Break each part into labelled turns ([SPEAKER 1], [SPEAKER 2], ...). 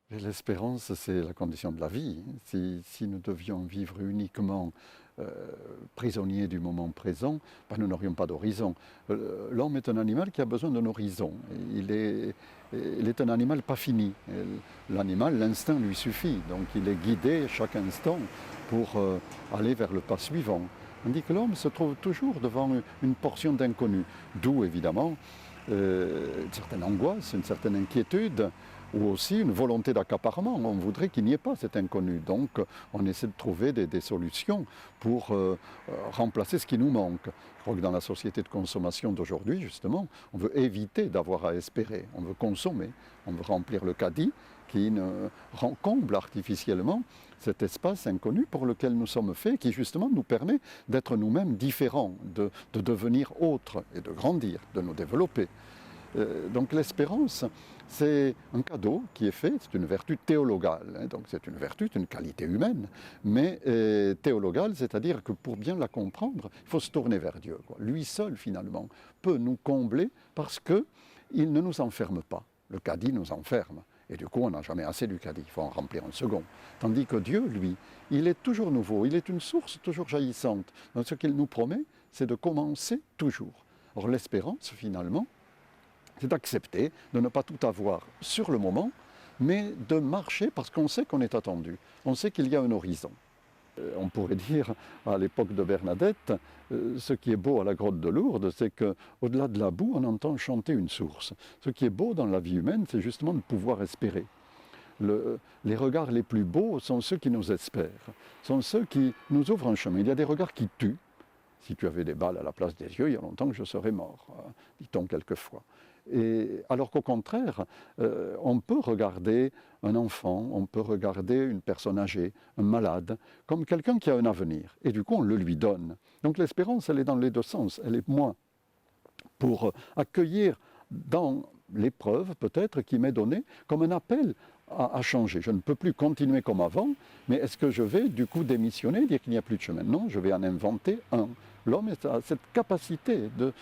[SPEAKER 1] Et l'espérance, c'est la condition de la vie. Si nous devions vivre uniquement prisonniers du moment présent, ben, nous n'aurions pas d'horizon. L'homme est un animal qui a besoin d'un horizon. Il est un animal pas fini. L'animal, l'instinct lui suffit. Donc il est guidé chaque instant pour aller vers le pas suivant. Tandis que l'homme se trouve toujours devant une portion d'inconnu. D'où évidemment une certaine angoisse, une certaine inquiétude, ou aussi une volonté d'accaparement. On voudrait qu'il n'y ait pas cet inconnu. Donc on essaie de trouver des solutions pour remplacer ce qui nous manque. Je crois que dans la société de consommation d'aujourd'hui, justement, on veut éviter d'avoir à espérer. On veut consommer, on veut remplir le caddie qui comble artificiellement cet espace inconnu pour lequel nous sommes faits, qui justement nous permet d'être nous-mêmes différents, de devenir autres et de grandir, de nous développer. Donc l'espérance, c'est un cadeau qui est fait, c'est une vertu théologale, hein, donc c'est une vertu, c'est une qualité humaine, mais théologale, c'est-à-dire que pour bien la comprendre, il faut se tourner vers Dieu, quoi. Lui seul, finalement, peut nous combler parce qu'il ne nous enferme pas. Le caddie nous enferme. Et du coup, on n'a jamais assez du caddie, il faut en remplir un second. Tandis que Dieu, lui, il est toujours nouveau, il est une source toujours jaillissante. Donc ce qu'il nous promet, c'est de commencer toujours. Or l'espérance, finalement, c'est d'accepter de ne pas tout avoir sur le moment, mais de marcher parce qu'on sait qu'on est attendu, on sait qu'il y a un horizon. On pourrait dire, à l'époque de Bernadette, ce qui est beau à la grotte de Lourdes, c'est qu'au-delà de la boue, on entend chanter une source. Ce qui est beau dans la vie humaine, c'est justement de pouvoir espérer. Les regards les plus beaux sont ceux qui nous espèrent, sont ceux qui nous ouvrent un chemin. Il y a des regards qui tuent. Si tu avais des balles à la place des yeux, il y a longtemps que je serais mort, dit-on quelquefois. Et alors qu'au contraire, on peut regarder un enfant, on peut regarder une personne âgée, un malade, comme quelqu'un qui a un avenir. Et du coup, on le lui donne. Donc l'espérance, elle est dans les deux sens. Elle est moins pour accueillir dans l'épreuve, peut-être, qui m'est donnée, comme un appel à changer. Je ne peux plus continuer comme avant, mais est-ce que je vais du coup démissionner, dire qu'il n'y a plus de chemin? Non, je vais en inventer un. L'homme a cette capacité de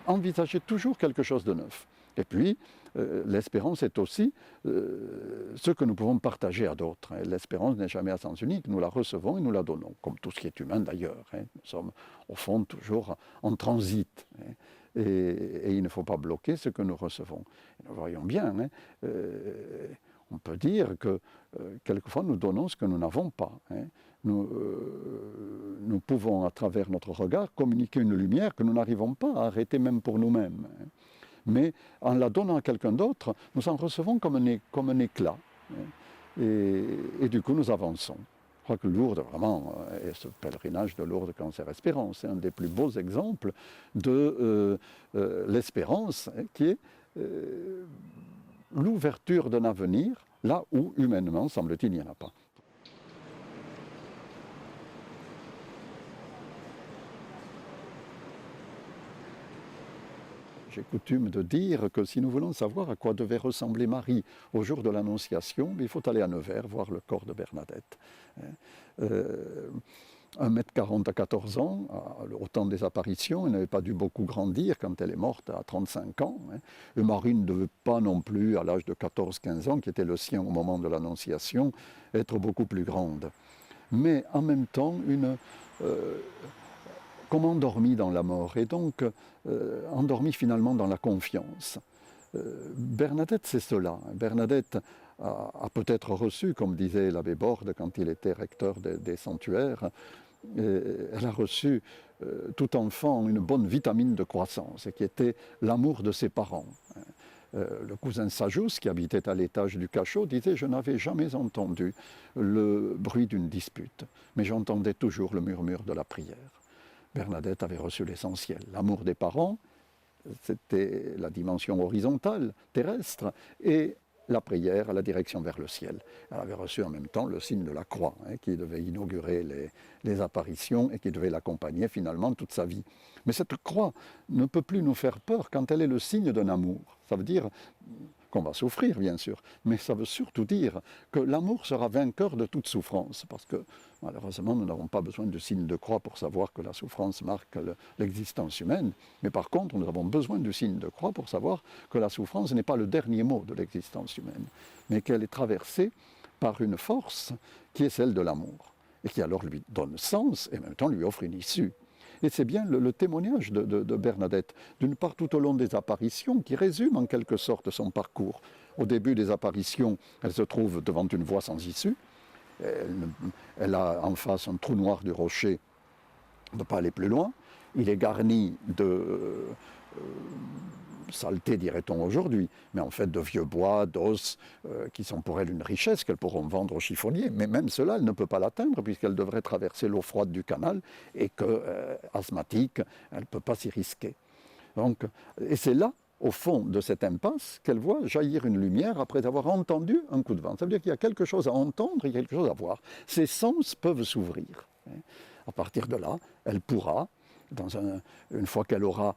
[SPEAKER 1] envisager toujours quelque chose de neuf. Et puis, l'espérance est aussi ce que nous pouvons partager à d'autres. L'espérance n'est jamais à sens unique, nous la recevons et nous la donnons, comme tout ce qui est humain d'ailleurs. Nous sommes au fond toujours en transit. Et il ne faut pas bloquer ce que nous recevons. Et nous voyons bien, on peut dire que quelquefois nous donnons ce que nous n'avons pas. Nous pouvons, à travers notre regard, communiquer une lumière que nous n'arrivons pas à arrêter même pour nous-mêmes. Mais en la donnant à quelqu'un d'autre, nous en recevons comme un éclat. Et du coup, nous avançons. Je crois que Lourdes, vraiment, et ce pèlerinage de Lourdes Cancer Espérance, c'est un des plus beaux exemples de l'espérance, qui est l'ouverture d'un avenir là où, humainement, semble-t-il, il n'y en a pas. J'ai coutume de dire que si nous voulons savoir à quoi devait ressembler Marie au jour de l'Annonciation, il faut aller à Nevers voir le corps de Bernadette. 1,40 m à 14 ans, au temps des apparitions, elle n'avait pas dû beaucoup grandir quand elle est morte à 35 ans. Et Marie ne devait pas non plus, à l'âge de 14-15 ans, qui était le sien au moment de l'Annonciation, être beaucoup plus grande. Mais en même temps, comme endormie dans la mort, et donc endormie finalement dans la confiance. Bernadette, c'est cela. Bernadette a peut-être reçu, comme disait l'abbé Borde quand il était recteur des sanctuaires, elle a reçu tout enfant une bonne vitamine de croissance, qui était l'amour de ses parents. Le cousin Sajous, qui habitait à l'étage du cachot, disait « Je n'avais jamais entendu le bruit d'une dispute, mais j'entendais toujours le murmure de la prière. » Bernadette avait reçu l'essentiel, l'amour des parents, c'était la dimension horizontale, terrestre, et la prière à la direction vers le ciel. Elle avait reçu en même temps le signe de la croix, qui devait inaugurer les apparitions et qui devait l'accompagner finalement toute sa vie. Mais cette croix ne peut plus nous faire peur quand elle est le signe d'un amour. Ça veut dire, qu'on va souffrir, bien sûr, mais ça veut surtout dire que l'amour sera vainqueur de toute souffrance, parce que malheureusement, nous n'avons pas besoin de signe de croix pour savoir que la souffrance marque l'existence humaine, mais par contre, nous avons besoin du signe de croix pour savoir que la souffrance n'est pas le dernier mot de l'existence humaine, mais qu'elle est traversée par une force qui est celle de l'amour, et qui alors lui donne sens et en même temps lui offre une issue. Et c'est bien le témoignage de Bernadette, d'une part tout au long des apparitions, qui résume en quelque sorte son parcours. Au début des apparitions, elle se trouve devant une voie sans issue. Elle a en face un trou noir du rocher, on ne peut pas aller plus loin. Il est garni de saleté, dirait-on aujourd'hui, mais en fait de vieux bois, d'os, qui sont pour elle une richesse qu'elles pourront vendre aux chiffonniers. Mais même cela, elle ne peut pas l'atteindre puisqu'elle devrait traverser l'eau froide du canal et que, asthmatique, elle ne peut pas s'y risquer. Donc, et c'est là, au fond de cette impasse, qu'elle voit jaillir une lumière après avoir entendu un coup de vent. Ça veut dire qu'il y a quelque chose à entendre et quelque chose à voir. Ses sens peuvent s'ouvrir. À partir de là, elle pourra, une fois qu'elle aura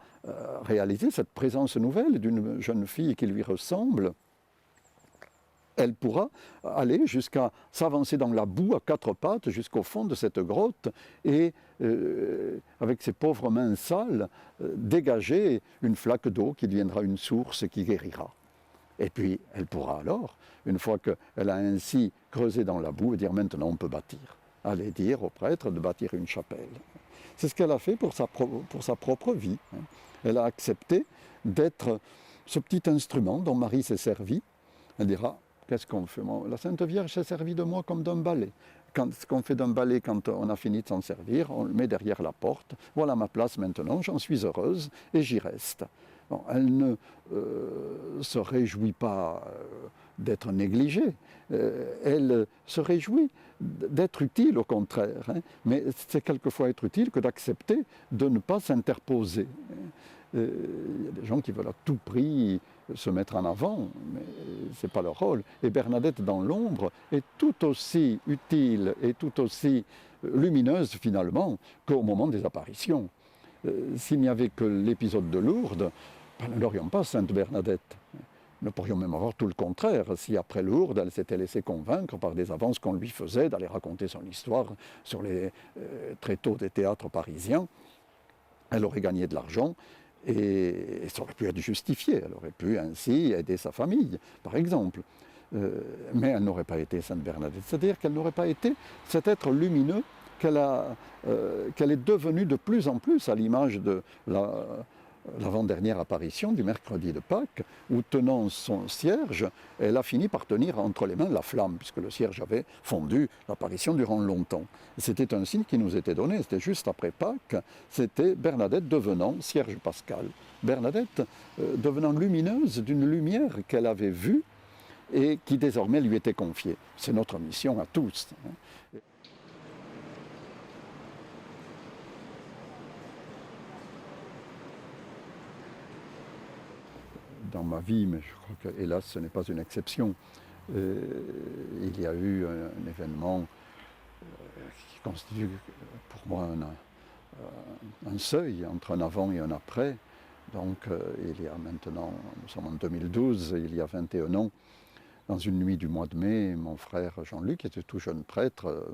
[SPEAKER 1] réalisé cette présence nouvelle d'une jeune fille qui lui ressemble, elle pourra aller jusqu'à s'avancer dans la boue à quatre pattes jusqu'au fond de cette grotte et, avec ses pauvres mains sales, dégager une flaque d'eau qui deviendra une source qui guérira. Et puis, elle pourra alors, une fois qu'elle a ainsi creusé dans la boue, dire maintenant on peut bâtir. Aller dire au prêtre de bâtir une chapelle. C'est ce qu'elle a fait pour sa propre vie. Elle a accepté d'être ce petit instrument dont Marie s'est servie. Elle dira, qu'est-ce qu'on fait? La Sainte Vierge s'est servie de moi comme d'un balai. Ce qu'on fait d'un balai quand on a fini de s'en servir, on le met derrière la porte. Voilà ma place maintenant, j'en suis heureuse et j'y reste. Bon, elle ne se réjouit pas d'être négligée. Elle se réjouit d'être utile, au contraire. Mais c'est quelquefois être utile que d'accepter de ne pas s'interposer. Il y a des gens qui veulent à tout prix se mettre en avant, mais ce n'est pas leur rôle. Et Bernadette, dans l'ombre, est tout aussi utile et tout aussi lumineuse, finalement, qu'au moment des apparitions. S'il n'y avait que l'épisode de Lourdes, nous n'aurions pas Sainte Bernadette. Nous pourrions même avoir tout le contraire. Si après Lourdes, elle s'était laissée convaincre par des avances qu'on lui faisait d'aller raconter son histoire sur les tréteaux des théâtres parisiens, elle aurait gagné de l'argent et ça aurait pu être justifié. Elle aurait pu ainsi aider sa famille, par exemple. Mais elle n'aurait pas été Sainte Bernadette. C'est-à-dire qu'elle n'aurait pas été cet être lumineux qu'elle est devenue de plus en plus à l'image de l'avant-dernière apparition du mercredi de Pâques, où tenant son cierge, elle a fini par tenir entre les mains la flamme, puisque le cierge avait fondu l'apparition durant longtemps. C'était un signe qui nous était donné, c'était juste après Pâques, c'était Bernadette devenant cierge pascal. Bernadette devenant lumineuse d'une lumière qu'elle avait vue et qui désormais lui était confiée. C'est notre mission à tous. Dans ma vie, mais je crois que hélas ce n'est pas une exception. Il y a eu un événement qui constitue pour moi un seuil entre un avant et un après. Donc il y a maintenant, nous sommes en 2012, il y a 21 ans, dans une nuit du mois de mai, mon frère Jean-Luc, qui était tout jeune prêtre,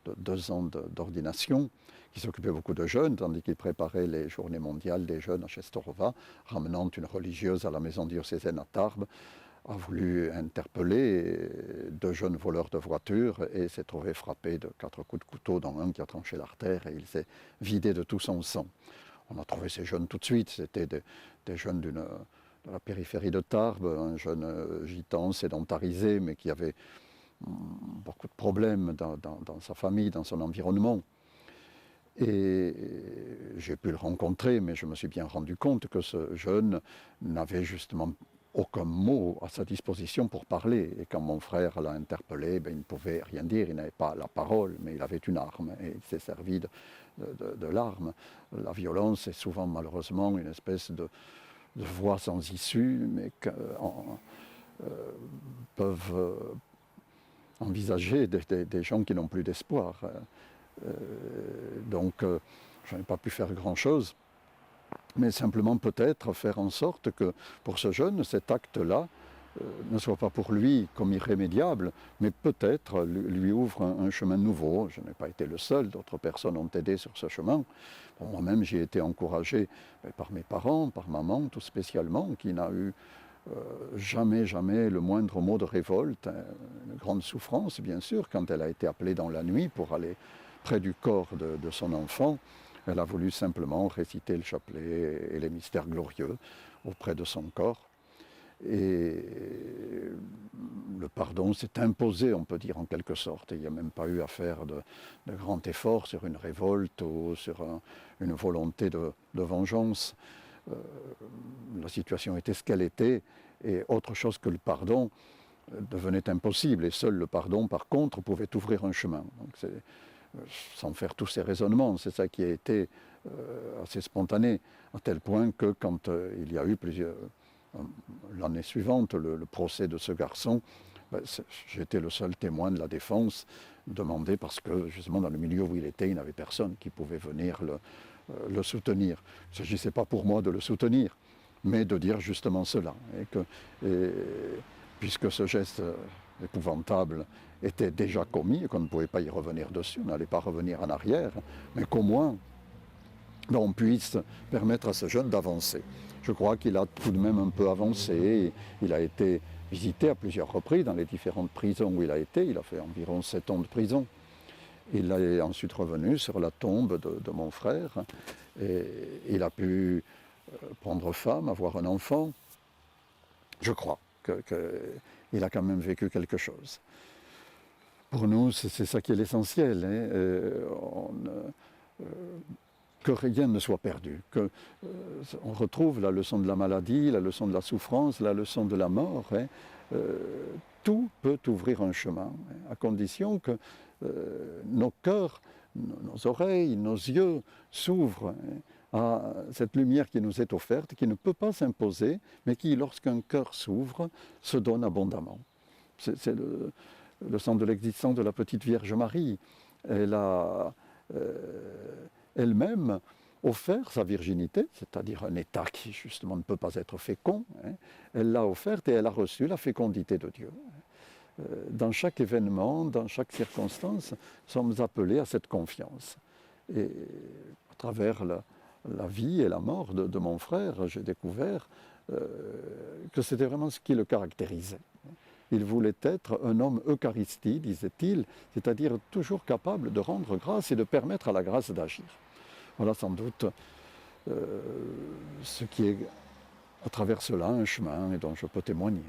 [SPEAKER 1] de 2 ans d'ordination, qui s'occupait beaucoup de jeunes, tandis qu'il préparait les journées mondiales des jeunes à Czestochowa, ramenant une religieuse à la maison diocésaine à Tarbes, a voulu interpeller 2 jeunes voleurs de voitures et s'est trouvé frappé de 4 coups de couteau, dont un qui a tranché l'artère, et il s'est vidé de tout son sang. On a trouvé ces jeunes tout de suite, c'était des jeunes de la périphérie de Tarbes, un jeune gitan sédentarisé, mais qui avait beaucoup de problèmes dans sa famille, dans son environnement. Et j'ai pu le rencontrer, mais je me suis bien rendu compte que ce jeune n'avait justement aucun mot à sa disposition pour parler. Et quand mon frère l'a interpellé, il ne pouvait rien dire, il n'avait pas la parole, mais il avait une arme, et il s'est servi de l'arme. La violence est souvent malheureusement une espèce de voie sans issue, mais peuvent envisager des gens qui n'ont plus d'espoir. Donc, je n'ai pas pu faire grand-chose, mais simplement peut-être faire en sorte que, pour ce jeune, cet acte-là ne soit pas pour lui comme irrémédiable, mais peut-être lui ouvre un chemin nouveau. Je n'ai pas été le seul, d'autres personnes ont aidé sur ce chemin. Bon, moi-même, j'ai été encouragé par mes parents, par maman tout spécialement, qui n'a eu jamais le moindre mot de révolte, une grande souffrance bien sûr, quand elle a été appelée dans la nuit pour aller près du corps de son enfant. Elle a voulu simplement réciter le chapelet et les mystères glorieux auprès de son corps. Et le pardon s'est imposé, on peut dire en quelque sorte. Il n'y a même pas eu à faire de grands efforts sur une révolte ou sur une volonté de vengeance. La situation était ce qu'elle était, et autre chose que le pardon devenait impossible. Et seul le pardon, par contre, pouvait ouvrir un chemin. Donc sans faire tous ces raisonnements, c'est ça qui a été assez spontané, à tel point que quand il y a eu l'année suivante, le procès de ce garçon, j'étais le seul témoin de la défense, demandé parce que justement dans le milieu où il était, il n'avait personne qui pouvait venir le soutenir. Il ne s'agissait pas pour moi de le soutenir, mais de dire justement cela. Puisque ce geste épouvantable était déjà commis et qu'on ne pouvait pas y revenir dessus, on n'allait pas revenir en arrière, mais qu'au moins on puisse permettre à ce jeune d'avancer. Je crois qu'il a tout de même un peu avancé. Il a été visité à plusieurs reprises dans les différentes prisons où il a été. Il a fait environ 7 ans de prison. Il est ensuite revenu sur la tombe de mon frère et il a pu prendre femme, avoir un enfant. Je crois qu'il a quand même vécu quelque chose. Pour nous, c'est ça qui est l'essentiel. Que rien ne soit perdu, qu'on retrouve la leçon de la maladie, la leçon de la souffrance, la leçon de la mort. Tout peut ouvrir un chemin, à condition que nos cœurs, nos oreilles, nos yeux s'ouvrent à cette lumière qui nous est offerte, qui ne peut pas s'imposer, mais qui, lorsqu'un cœur s'ouvre, se donne abondamment. C'est le sens de l'existence de la petite Vierge Marie. Elle a elle-même offert sa virginité, c'est-à-dire un état qui justement ne peut pas être fécond. Elle l'a offerte et elle a reçu la fécondité de Dieu. Dans chaque événement, dans chaque circonstance, nous sommes appelés à cette confiance. Et à travers la vie et la mort de mon frère, j'ai découvert que c'était vraiment ce qui le caractérisait. Il voulait être un homme eucharistie, disait-il, c'est-à-dire toujours capable de rendre grâce et de permettre à la grâce d'agir. Voilà sans doute ce qui est à travers cela un chemin et dont je peux témoigner.